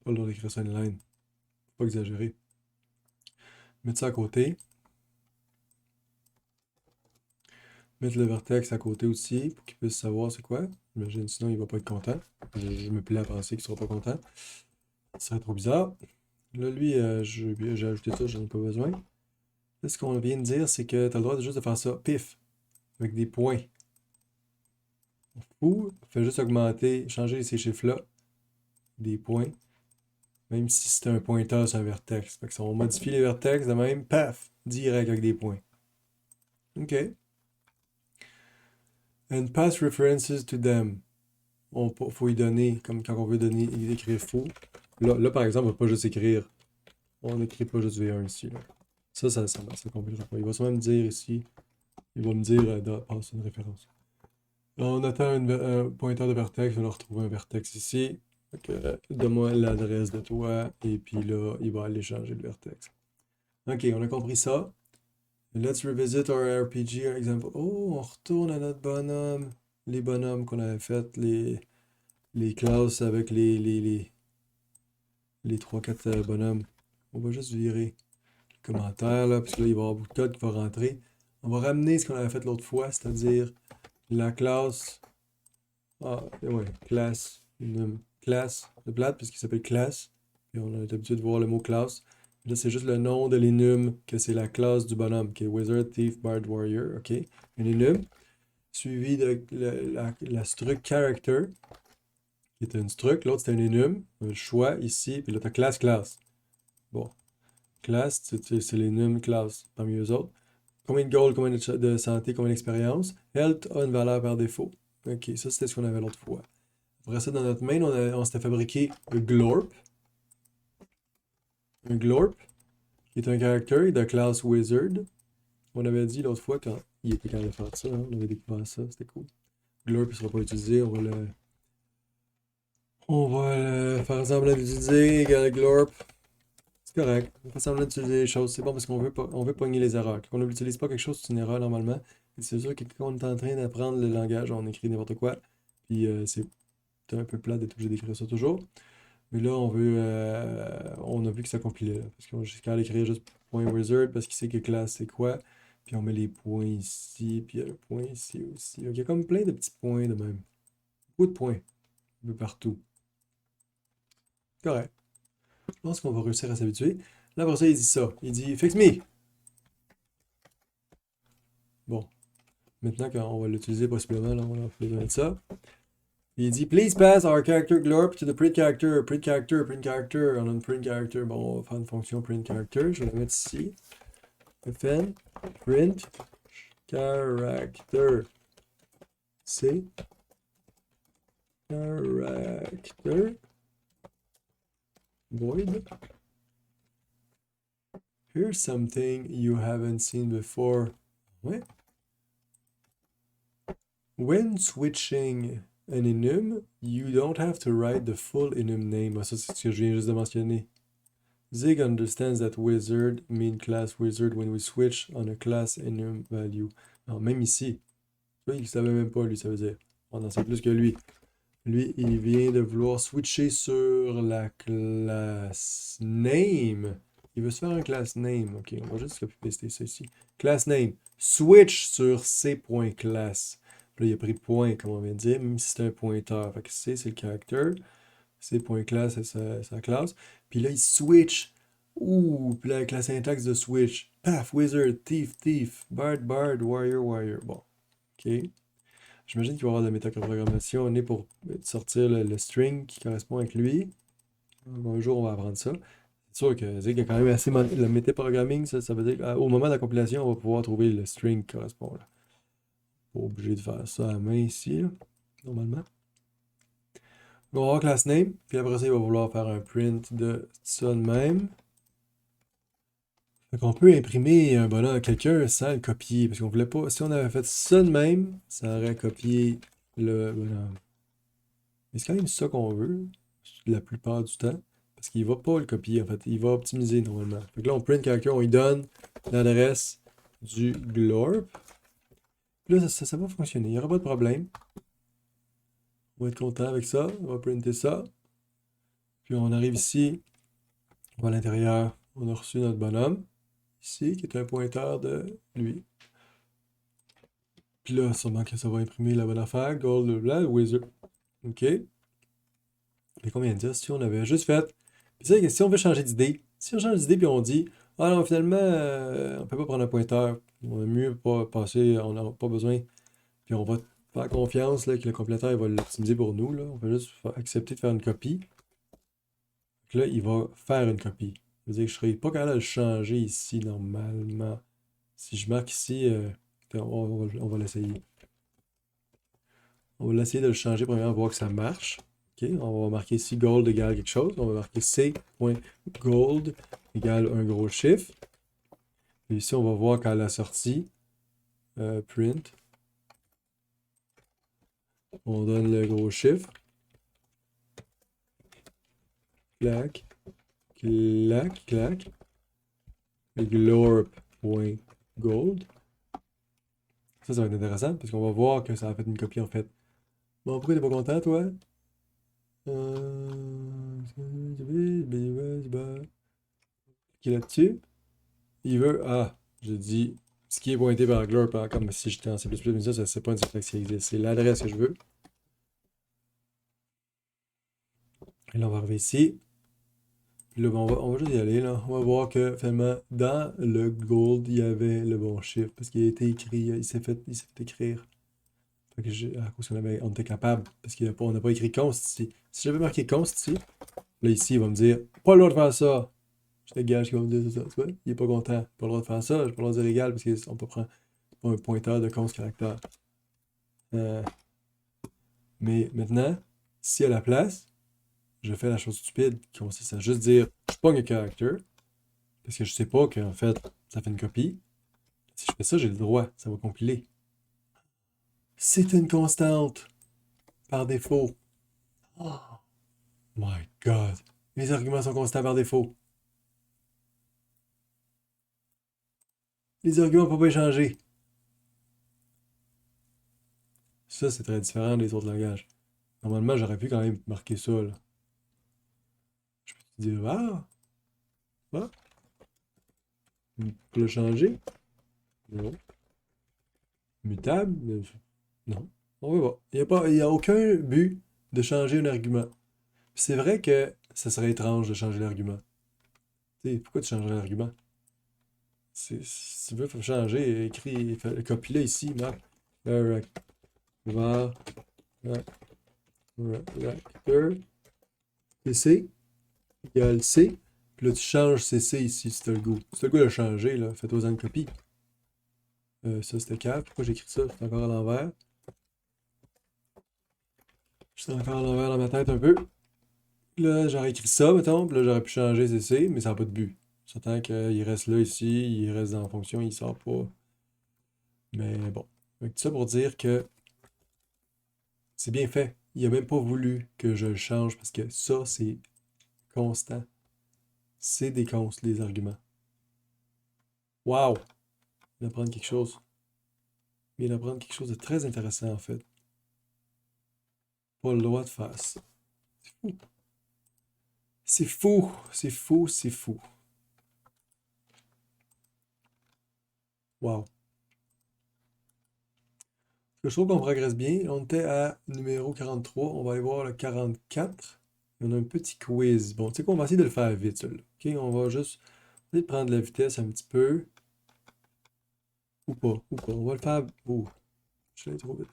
Pas le droit d'écrire ça une ligne. Faut pas exagérer. Mettre ça à côté. Mettre le vertex à côté aussi pour qu'il puisse savoir c'est quoi. J'imagine, sinon il va pas être content. Je me plais à penser qu'il sera pas content. Ce serait trop bizarre. Là, lui, j'ai ajouté ça, j'en ai pas besoin. Là, ce qu'on vient de dire, c'est que tu as le droit juste de faire ça, pif, avec des points. Ou, fais juste augmenter, changer ces chiffres-là, des points, même si c'est un pointeur sur un vertex. Fait que si on modifie les vertex de même, paf, direct avec des points. OK. And pass references to them. Faut y donner, comme quand on veut donner, écrire faux. Là, par exemple, on va pas juste écrire. On n'écrit pas juste V1 ici. Là. Ça compliquera pas. Il va sûrement me dire ici. Il va me dire, c'est une référence. Là, on attend un pointeur de vertex. On va retrouver un vertex ici. Donne-moi l'adresse de toi. Et puis là, il va aller changer le vertex. OK, on a compris ça. Let's revisit our RPG example. Oh, on retourne à notre bonhomme. Les bonhommes qu'on avait fait, les classes avec les 3-4 bonhommes. On va juste virer les commentaires, là, parce que là, il va y avoir beaucoup de code qui va rentrer. On va ramener ce qu'on avait fait l'autre fois, c'est-à-dire la classe. Ah, ouais, classe. Une classe de plate, puisqu'il s'appelle classe. Et on a l'habitude de voir le mot classe. Là, c'est juste le nom de l'enum, que c'est la classe du bonhomme, qui est Wizard, Thief, Bard, Warrior. OK. Un enum. Suivi de la struct character, qui est une struct. L'autre, c'est un enum. Un choix ici. Puis là, tu as classe. Bon. Classe, c'est les num classe parmi eux autres. Combien de gold, combien de santé, combien d'expérience. Health a une valeur par défaut. Ok, ça c'était ce qu'on avait l'autre fois. Après ça, dans notre main, on s'était fabriqué un glorp. Un glorp, qui est un caractère de classe wizard. On avait dit l'autre fois quand il était capable de faire ça, hein, on avait découvert ça, c'était cool. Glorp, il sera pas utilisé, on va le faire semblant d'utiliser, égal glorp. C'est correct. On fait semblant d'utiliser les choses. C'est bon parce qu'on veut pas, on veut pogner les erreurs. Quand on n'utilise pas quelque chose, c'est une erreur normalement. Et c'est sûr que quand on est en train d'apprendre le langage, on écrit n'importe quoi. Puis c'est un peu plat d'être obligé d'écrire ça toujours. Mais là, on a vu que ça compilait. Là, parce qu'on va jusqu'à l'écrire juste point wizard parce qu'il sait que classe c'est quoi. Puis on met les points ici. Puis il y a le point ici aussi. Donc, il y a comme plein de petits points de même. Beaucoup de points. Un peu partout. Correct. Je pense qu'on va réussir à s'habituer. Là, après ça, il dit ça. Il dit Fix me. Bon. Maintenant qu'on va l'utiliser possiblement, là, on a besoin de ça. Il dit Please pass our character glorp to the print character. Print character, print character. On a une print character. Bon, on va faire une fonction print character. Je vais la mettre ici. Fn print character. C character void. Here's something you haven't seen before. Ouais. When switching an enum, you don't have to write the full enum name. Ah, ça, c'est ce que je viens juste de mentionner. Zig understands that wizard mean class wizard when we switch on a class enum value. Non, même ici. Il ne savait même pas, lui, ça veut dire. On en sait plus que lui. Lui, il vient de vouloir switcher sur la class name. Il veut se faire un class name. Ok, on va juste copy-paster ça ici. Class name. Switch sur c.class. Là, il a pris point, comme on vient de dire, même si c'est un pointeur. Fait que C, c'est le caractère. C.class, c'est sa classe. Puis là, il switch. Ouh, puis là, avec la syntaxe de switch. Paf, wizard, thief, thief, bard, bard, warrior, warrior. Bon, ok. J'imagine qu'il va y avoir de la métaprogrammation. On est pour sortir le string qui correspond avec lui. Un jour, on va apprendre ça. C'est sûr que Zig a quand même assez. Le métaprogramming, ça veut dire qu'au moment de la compilation, on va pouvoir trouver le string qui correspond. Là. Pas obligé de faire ça à la main ici, là, normalement. On va avoir class name, puis après ça, il va vouloir faire un print de ça de même. Fait qu'on peut imprimer un bonhomme à quelqu'un sans le copier, parce qu'on voulait pas. Si on avait fait ça de même, ça aurait copié le bonhomme. Mais c'est quand même ça qu'on veut, la plupart du temps, parce qu'il va pas le copier, en fait. Il va optimiser normalement. Fait que là, on print quelqu'un, on lui donne l'adresse du glorp. Puis là, ça va fonctionner, il n'y aura pas de problème. On va être content avec ça, on va printer ça. Puis on arrive ici, on va à l'intérieur, on a reçu notre bonhomme, ici, qui est un pointeur de lui. Puis là, sûrement que ça va imprimer la bonne affaire. Gold, bla, wizard. OK. Mais combien de dire si on avait juste fait. Puis ça, si on veut changer d'idée, si on change d'idée puis on dit, ah non, finalement, on peut pas prendre un pointeur. On a mieux pas passer, on n'a pas besoin. Puis on va faire confiance là, que le compléteur il va l'optimiser pour nous. Là. On va juste accepter de faire une copie. Donc là, il va faire une copie. Ça veut dire que je ne serai pas capable de le changer ici normalement. Si je marque ici, on va l'essayer. On va l'essayer de le changer premièrement, voir que ça marche. OK, on va marquer ici gold égale quelque chose. On va marquer c.gold égale un gros chiffre. Et ici, on va voir qu'à la sortie, print, on donne le gros chiffre. Clac, clac, clac. Glorp.gold. Ça va être intéressant parce qu'on va voir que ça a fait une copie en fait. Bon, pourquoi t'es pas content, toi? Qui est là-dessus? Il veut. Ah, j'ai dit ce qui est pointé par Glorp, hein, comme si j'étais en C++, mais ça, c'est pas une syntaxe qui existe. C'est l'adresse que je veux. Et là, on va arriver ici. Puis là, ben, on va juste y aller, là. On va voir que, finalement, dans le gold, il y avait le bon chiffre. Parce qu'il a été écrit, il s'est fait écrire. Fait que à cause on était capable. Parce qu'on n'a pas écrit const ici. Si j'avais marqué const ici, là, ici, il va me dire, pas le droit de faire ça. Je te gage qu'il va me dire ça, tu vois. Il est pas content. Pas le droit de faire ça. J'ai pas le droit de dire égal parce qu'on peut prendre un pointeur de const caractère. Euh, mais maintenant, si à la place, je fais la chose stupide qui consiste à juste dire je pogne un character parce que je sais pas qu'en fait ça fait une copie. Si je fais ça, j'ai le droit, ça va compiler. C'est une constante par défaut. Oh my god. Les arguments sont constants par défaut. Les arguments ne peuvent pas échanger. Ça, c'est très différent des autres langages. Normalement, j'aurais pu quand même marquer ça, là. Je peux te dire, ah, pour le changer? Non. Mutable? Non. On va voir. Il n'y a aucun but de changer un argument. C'est vrai que ça serait étrange de changer l'argument. Tu sais, pourquoi tu changerais l'argument? Si tu veux changer, écris, copie-le ici, marque. Va, Rector, CC, égale C. Puis là, tu changes CC ici, si t'as le goût. Si t'as le goût de le changer, là, fais-toi une copie. Ça, c'était 4. Pourquoi j'écris ça? C'est encore à l'envers. Je suis encore à l'envers dans ma tête un peu. Là, j'aurais écrit ça, mettons, puis là, j'aurais pu changer CC, mais ça n'a pas de but. J'attends qu'il reste là, ici, il reste dans la fonction, il sort pas. Mais bon. Donc, tout ça pour dire que c'est bien fait. Il a même pas voulu que je le change parce que ça, c'est constant. C'est des consts, les arguments. Waouh! Il vient d'apprendre quelque chose. Il vient d'apprendre quelque chose de très intéressant, en fait. Pas le droit de faire ça. C'est fou! C'est fou, c'est fou. Waouh! Je trouve qu'on progresse bien. On était à numéro 43. On va aller voir le 44. On a un petit quiz. Bon, tu sais quoi, on va essayer de le faire vite, celui-là. OK? On va juste essayer de prendre la vitesse un petit peu. Ou pas, ou pas. On va le faire. Ouh, je suis allé trop vite.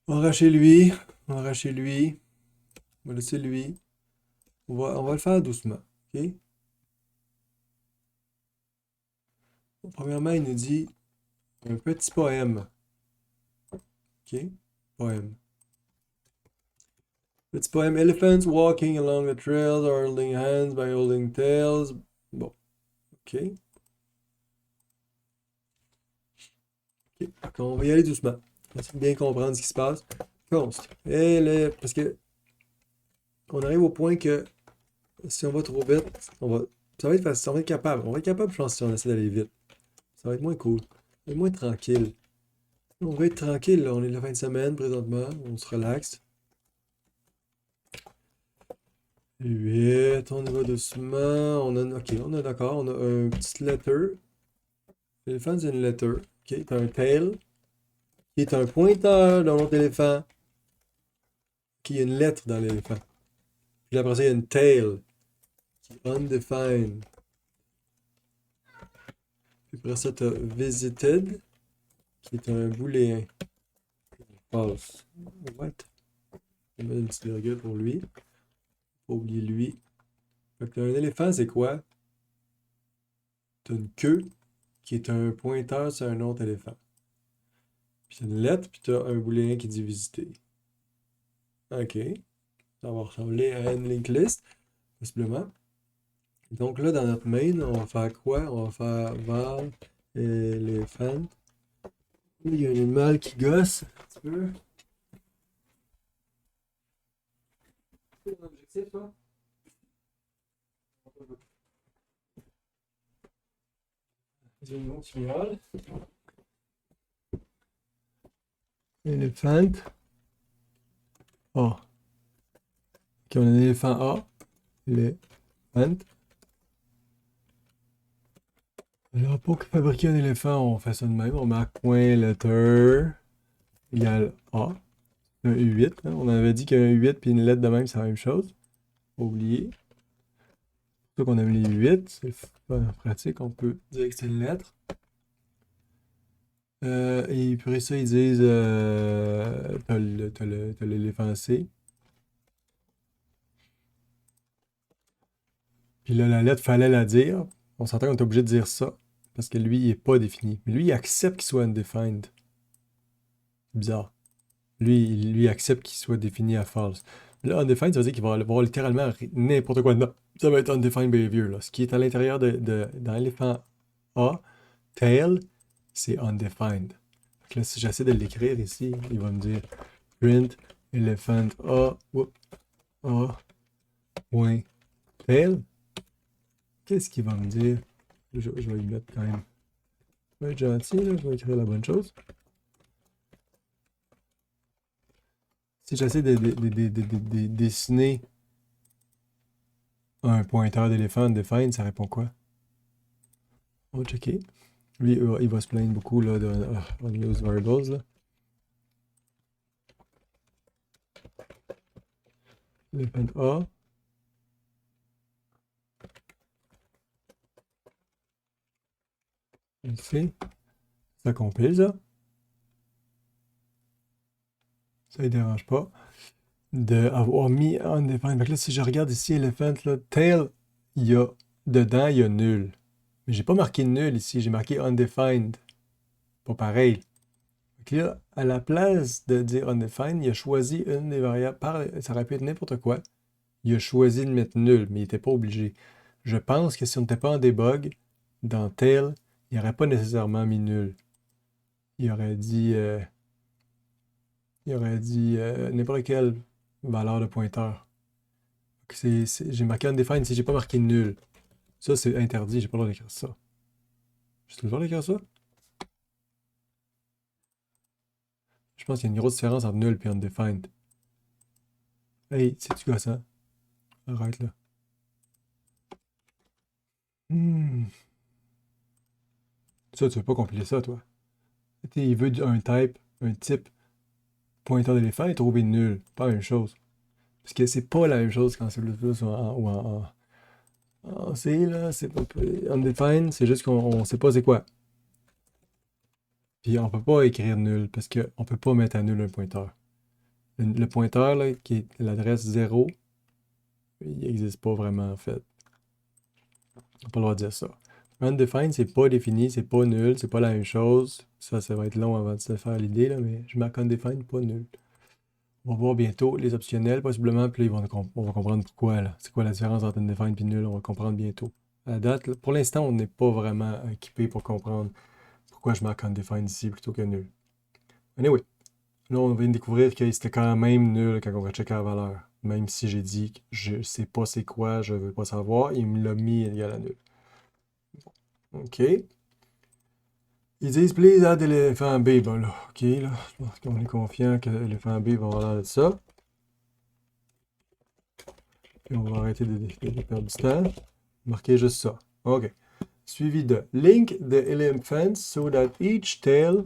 On va arracher lui. On va arracher lui. On va laisser lui. On va le faire doucement. OK? Bon, premièrement, il nous dit un petit poème. OK? Poème. Petit poème. Elephants walking along the trails, holding hands by holding tails. Bon. OK. OK. On va y aller doucement. On va essayer de bien comprendre ce qui se passe. Const. Parce que on arrive au point que si on va trop vite, ça va être facile. On va être capable. On va être capable, je pense, si on essaie d'aller vite. Ça va être moins cool. Ça va être moins tranquille. On va être tranquille, là. On est la fin de semaine présentement. On se relaxe. 8, on y va doucement. Ok, on a d'accord. On a un petit letter. Elephant's in letter. Ok, t'as un tail. qui est un pointeur dans notre éléphant, qui a une lettre dans l'éléphant. Puis après ça, il y a une tail, qui est undefined. Puis après ça, tu as visited, qui est un booléen. False. What? On va mettre une petite virgule pour lui. Faut oublier lui. Fait que un éléphant, c'est quoi? T'as une queue qui est un pointeur sur un autre éléphant. Puis t'as une lettre, puis t'as un booléen qui dit visiter. OK. Ça va ressembler à une linked list, possiblement. Donc là, dans notre main, on va faire quoi? On va faire var elephant. Il y a un animal qui gosse un petit peu. C'est ton objectif, toi? J'ai une autre spirale. Elephant. A. Ok, on a un éléphant A. Elephant. Alors, pour fabriquer un éléphant, on fait ça de même. On marque point letter égale A. Un U8. Hein. On avait dit qu'un U8 puis une lettre de même, c'est la même chose. Pas oublier. C'est pour ça qu'on a mis les U8. C'est pas pratique. On peut dire que c'est une lettre. Et après ça, ils disent t'as l'éléphant C. Puis là, la lettre, fallait la dire. On s'entend qu'on est obligé de dire ça. Parce que lui, il n'est pas défini. Mais lui, il accepte qu'il soit undefined. C'est bizarre. Lui, il accepte qu'il soit défini à false. Là, undefined, ça veut dire qu'il va avoir littéralement n'importe quoi. Non, ça va être undefined behavior. Là. Ce qui est à l'intérieur dans l'éléphant A, tail, c'est undefined. Donc là, si j'essaie de l'écrire ici, il va me dire print elephant A, A, point, tail. Qu'est-ce qu'il va me dire? Je vais lui mettre quand même. Je vais être gentil, là, je vais écrire la bonne chose. Si j'essaie de dessiner un pointeur d'éléphant undefined, ça répond quoi? On va checker. Lui, il va se plaindre beaucoup là, de unused variables. Là. Elephant A. Ici. Ça compile, ça. Ça ne dérange pas d'avoir mis undefined. Donc là, si je regarde ici, elephant, là, tail, dedans, il y a nul. Mais j'ai pas marqué nul ici, j'ai marqué undefined. Pas pareil. Donc là, à la place de dire undefined, il a choisi une des variables. Ça aurait pu être n'importe quoi. Il a choisi de mettre nul, mais il n'était pas obligé. Je pense que si on n'était pas en debug, dans tail, il n'aurait pas nécessairement mis nul. Il aurait dit n'importe quelle valeur de pointeur. J'ai marqué undefined si j'ai pas marqué nul. Ça, c'est interdit, j'ai pas le droit d'écrire ça. J'ai le droit d'écrire ça? Je pense qu'il y a une grosse différence entre nul et undefined. Hey, c'est-tu gossant? Arrête là. Ça, tu veux pas compiler ça, toi. Il veut un type pointeur d'éléphant et trouver nul. Pas la même chose. Parce que c'est pas la même chose quand c'est plus ou en C, là. C'est pas undefined, c'est juste qu'on sait pas c'est quoi. Puis on peut pas écrire nul parce qu'on peut pas mettre à nul un pointeur. Le pointeur, là, qui est l'adresse 0, il n'existe pas vraiment en fait. On n'a pas le droit de dire ça. Undefined, c'est pas défini, c'est pas nul, c'est pas la même chose. Ça va être long avant de se faire l'idée, là, mais je marque undefined, pas nul. On va voir bientôt les optionnels, possiblement, puis là, on va comprendre pourquoi. Là. C'est quoi la différence entre undefined et nul, on va comprendre bientôt. À la date, là, pour l'instant, on n'est pas vraiment équipé pour comprendre pourquoi je marque undefined ici plutôt que nul. Anyway, là, on vient de découvrir que c'était quand même nul quand on va checker la valeur. Même si j'ai dit que je sais pas c'est quoi, je veux pas savoir, il me l'a mis égal à nul. OK. Ils disent please add l'éléphant B. Bon là, OK, là, je pense qu'on est confiant que l'éléphant B va avoir l'air de ça. Puis on va arrêter de perdre du temps. Marquer juste ça. OK. Suivi de link the elephants so that each tail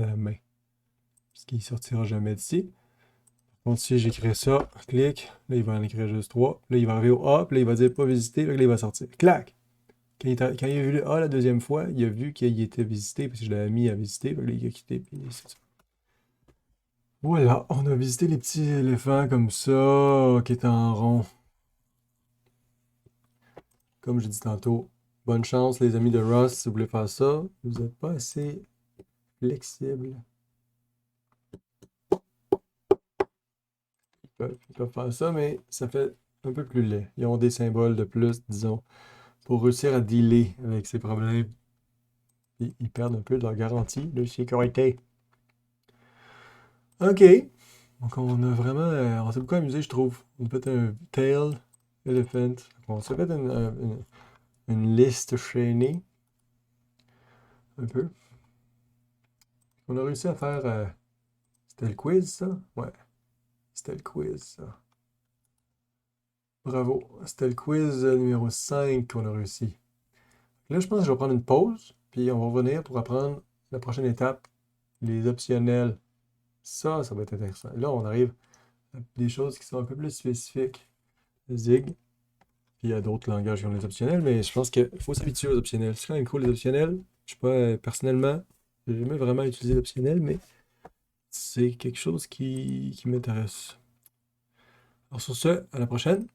à la main. Parce qu'il sortira jamais d'ici. Donc si j'écris ça, clic, là il va en écrire juste 3. Là il va arriver au A, puis là il va dire pas visité, puis là il va sortir. Clac! Quand il a vu le A la deuxième fois, il a vu qu'il était visité, parce que je l'avais mis à visiter, puis là il a quitté, puis c'est ça. Voilà, on a visité les petits éléphants comme ça, qui étaient en rond. Comme j'ai dit tantôt, bonne chance les amis de Ross si vous voulez faire ça. Vous n'êtes pas assez flexible. Ils peuvent faire ça, mais ça fait un peu plus laid. Ils ont des symboles de plus, disons, pour réussir à dealer avec ces problèmes. Puis ils perdent un peu de leur garantie de sécurité. OK. Donc on a vraiment... on s'est beaucoup amusé, je trouve. On a fait un tail elephant. On s'est fait une liste chaînée. Un peu. On a réussi à faire... c'était le quiz, ça? Ouais. C'était le quiz, ça. Bravo. C'était le quiz numéro 5 qu'on a réussi. Là, je pense que je vais prendre une pause, puis on va revenir pour apprendre la prochaine étape, les optionnels. Ça va être intéressant. Là, on arrive à des choses qui sont un peu plus spécifiques. Zig, puis il y a d'autres langages qui ont les optionnels, mais je pense qu'il faut s'habituer aux optionnels. C'est quand même cool, les optionnels. Je sais pas, personnellement, j'ai jamais vraiment utilisé l'optionnel, mais c'est quelque chose qui m'intéresse. Alors sur ce, à la prochaine.